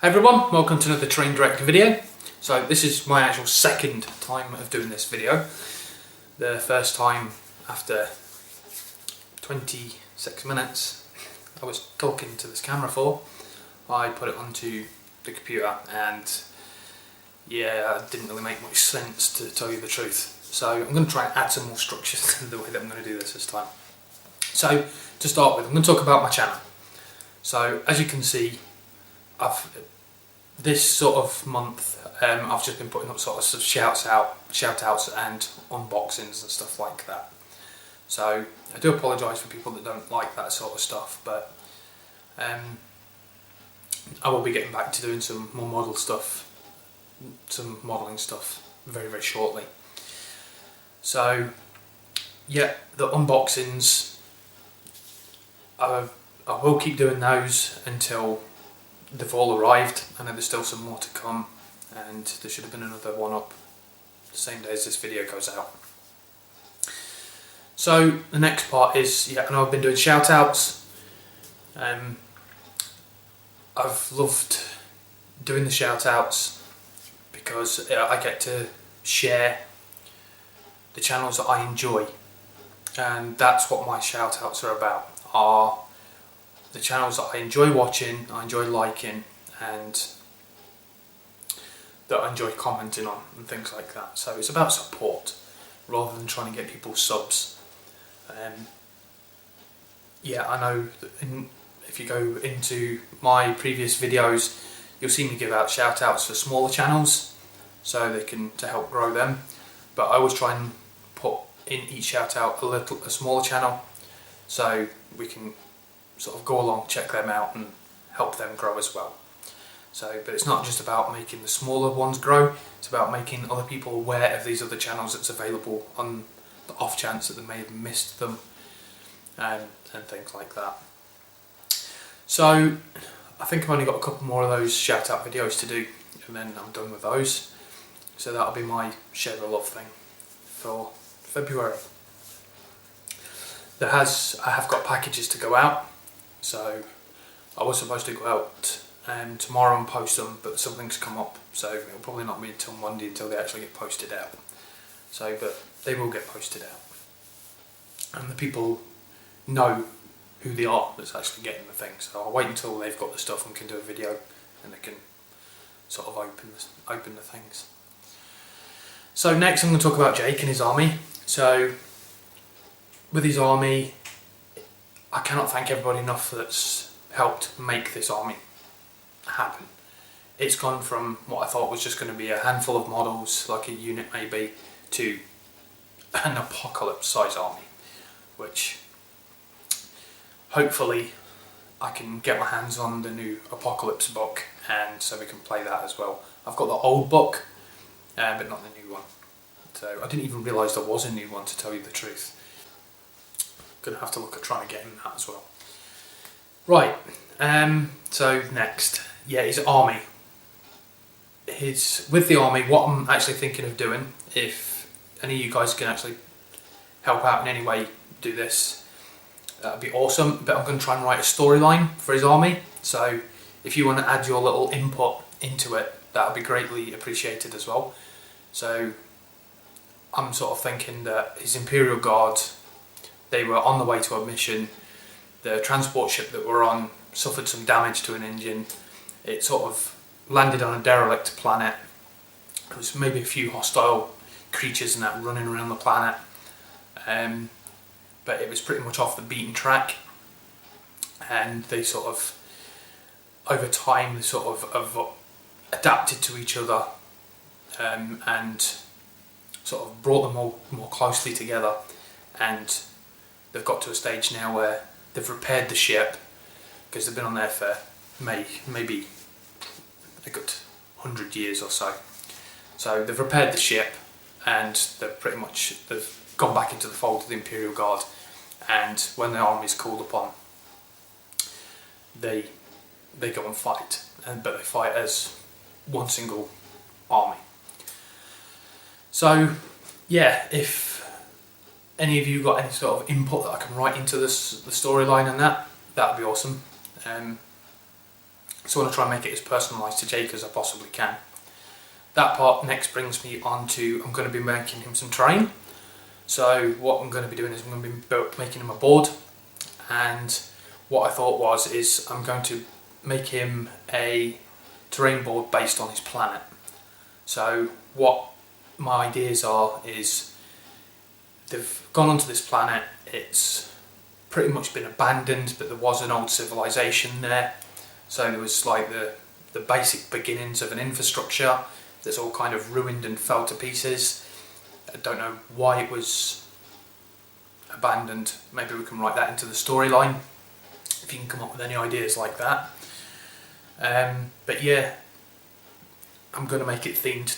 Hi everyone, welcome to another Train Direct video. So this is my actual second time of doing this video. The first time after 26 minutes I was talking to this camera for, I put it onto the computer and yeah, it didn't really make much sense to tell you the truth. So I'm going to try and add some more structure to the way that I'm going to do this time. So to start with, I'm going to talk about my channel. So as you can see, this sort of month I've just been putting up sort of shout outs and unboxings and stuff like that. So I do apologise for people that don't like that sort of stuff, but I will be getting back to doing some more model stuff, some modelling stuff very, very shortly. So yeah, the unboxings, I will keep doing those until they've all arrived. I know there's still some more to come, and there should have been another one up the same day as this video goes out. So the next part is, yeah, I know I've been doing shout outs. I've loved doing the shout outs because I get to share the channels that I enjoy, and that's what my shout outs are about, are the channels that I enjoy watching, I enjoy liking, and that I enjoy commenting on and things like that. So it's about support rather than trying to get people subs. Yeah, I know that if you go into my previous videos, you'll see me give out shout outs for smaller channels so they can, to help grow them, but I always try and put in each shout out a smaller channel so we can sort of go along, check them out and help them grow as well. So, but it's not just about making the smaller ones grow, it's about making other people aware of these other channels that's available on the off chance that they may have missed them and things like that. So I think I've only got a couple more of those shout out videos to do and then I'm done with those. So that'll be my share the love thing for February. I have got packages to go out. So I was supposed to go out tomorrow and post them, but something's come up, so it'll probably not be until Monday until they actually get posted out. So, but they will get posted out, and the people know who they are that's actually getting the thing. So I'll wait until they've got the stuff and can do a video, and they can sort of open the things. So next I'm going to talk about Jake and his army. So with his army, I cannot thank everybody enough that's helped make this army happen. It's gone from what I thought was just going to be a handful of models, like a unit maybe, to an apocalypse size army, which hopefully I can get my hands on the new Apocalypse book, and so we can play that as well. I've got the old book, but not the new one. So I didn't even realise there was a new one, to tell you the truth. Gonna have to look at trying to get in that as well. Right, so next, yeah, his army. With the army, what I'm actually thinking of doing, if any of you guys can actually help out in any way, do this, that'd be awesome. But I'm going to try and write a storyline for his army, so if you want to add your little input into it, that would be greatly appreciated as well. So I'm sort of thinking that his Imperial Guard, they were on the way to a mission. The transport ship that we're on suffered some damage to an engine. It sort of landed on a derelict planet. There was maybe a few hostile creatures and that running around the planet. But it was pretty much off the beaten track. And they sort of, over time, they sort of have adapted to each other and sort of brought them all more closely together. And they've got to a stage now where they've repaired the ship, because they've been on there for maybe a good 100 years or so. So they've repaired the ship, and they've gone back into the fold of the Imperial Guard. And when the army's called upon, they go and fight, but they fight as one single army. So yeah, if any of you got any sort of input that I can write into the storyline and that would be awesome. So I want to try and make it as personalised to Jake as I possibly can. That part next brings me on to, I'm going to be making him some terrain. So what I'm going to be doing is I'm going to be making him a board, and what I thought is I'm going to make him a terrain board based on his planet. So what my ideas are is they've gone onto this planet, it's pretty much been abandoned, but there was an old civilization there. So there was like the basic beginnings of an infrastructure that's all kind of ruined and fell to pieces. I don't know why it was abandoned. Maybe we can write that into the storyline if you can come up with any ideas like that. But yeah, I'm going to make it themed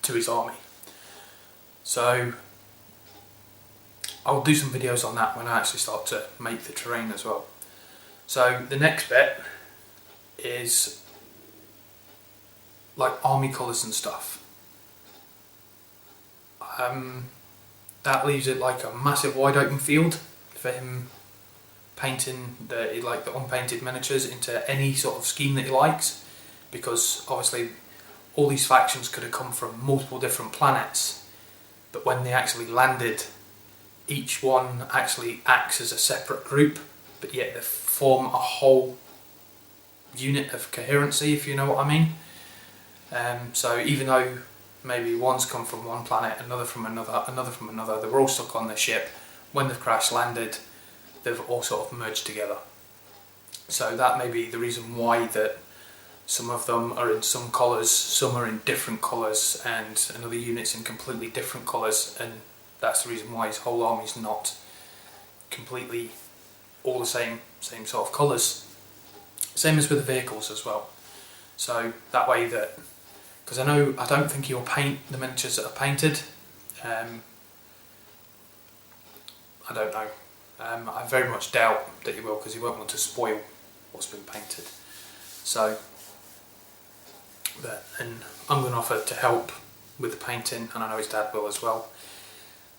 to his army. So I'll do some videos on that when I actually start to make the terrain as well. So the next bit is like army colours and stuff. That leaves it like a massive wide open field for him painting the unpainted miniatures into any sort of scheme that he likes, because obviously all these factions could have come from multiple different planets, but when they actually landed, each one actually acts as a separate group, but yet they form a whole unit of coherency, if you know what I mean. So even though maybe one's come from one planet, another from another, another from another, they were all stuck on the ship. When they've crash landed, they've all sort of merged together. So that may be the reason why that some of them are in some colours, some are in different colours, and another unit's in completely different colours, and that's the reason why his whole army's not completely all the same sort of colours. Same as with the vehicles as well. So that way that, because I don't think he'll paint the miniatures that are painted. I don't know. I very much doubt that he will, because he won't want to spoil what's been painted. So, and I'm going to offer to help with the painting, and I know his dad will as well.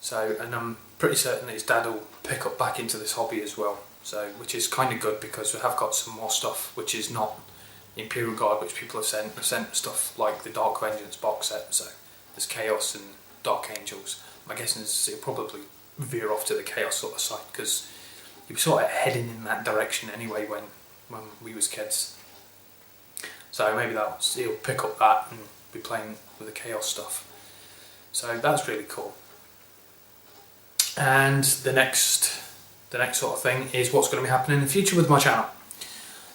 So, and I'm pretty certain that his dad will pick up back into this hobby as well. So, which is kind of good, because we have got some more stuff which is not Imperial Guard, which people have sent. They've sent stuff like the Dark Vengeance box set. So there's Chaos and Dark Angels. My guess is it'll probably veer off to the Chaos sort of side, because he was sort of heading in that direction anyway when we was kids. So maybe he'll pick up that and be playing with the Chaos stuff. So that's really cool. And the next sort of thing is what's going to be happening in the future with my channel.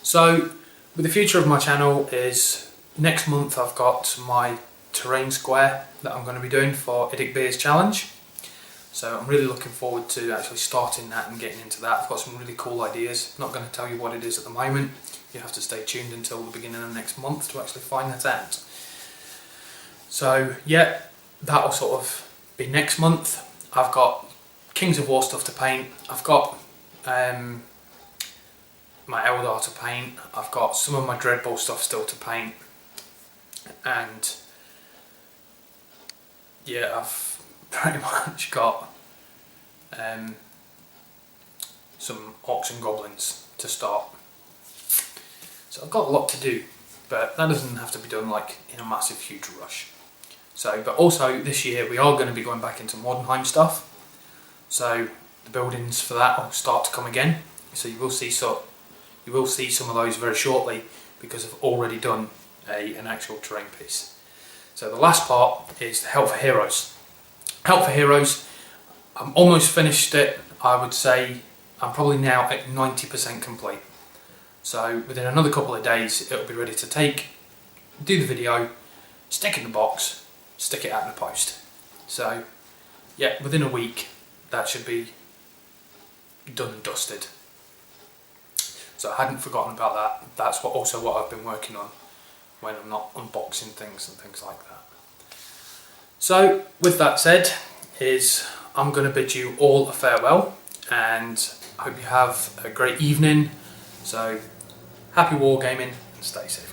So with the future of my channel is next month I've got my terrain square that I'm going to be doing for Edic Beer's challenge. So I'm really looking forward to actually starting that and getting into that. I've got some really cool ideas. I'm not going to tell you what it is at the moment. You have to stay tuned until the beginning of next month to actually find that out. So yeah, that'll sort of be next month. I've got Kings of War stuff to paint. I've got my Eldar to paint. I've got some of my Dreadball stuff still to paint. And yeah, I've pretty much got some Orcs and Goblins to start. So I've got a lot to do, but that doesn't have to be done like in a massive huge rush. So, but also this year we are going to be going back into Mordenheim stuff. So the buildings for that will start to come again. So you will see some of those very shortly, because I've already done an actual terrain piece. So the last part is the Help for Heroes. Help for Heroes, I'm almost finished it. I would say I'm probably now at 90% complete. So within another couple of days it'll be ready to do the video, stick it in the box, stick it out in the post. So yeah, within a week that should be done and dusted. So I hadn't forgotten about that. That's also what I've been working on when I'm not unboxing things and things like that. So with that said, I'm going to bid you all a farewell, and I hope you have a great evening. So happy wargaming and stay safe.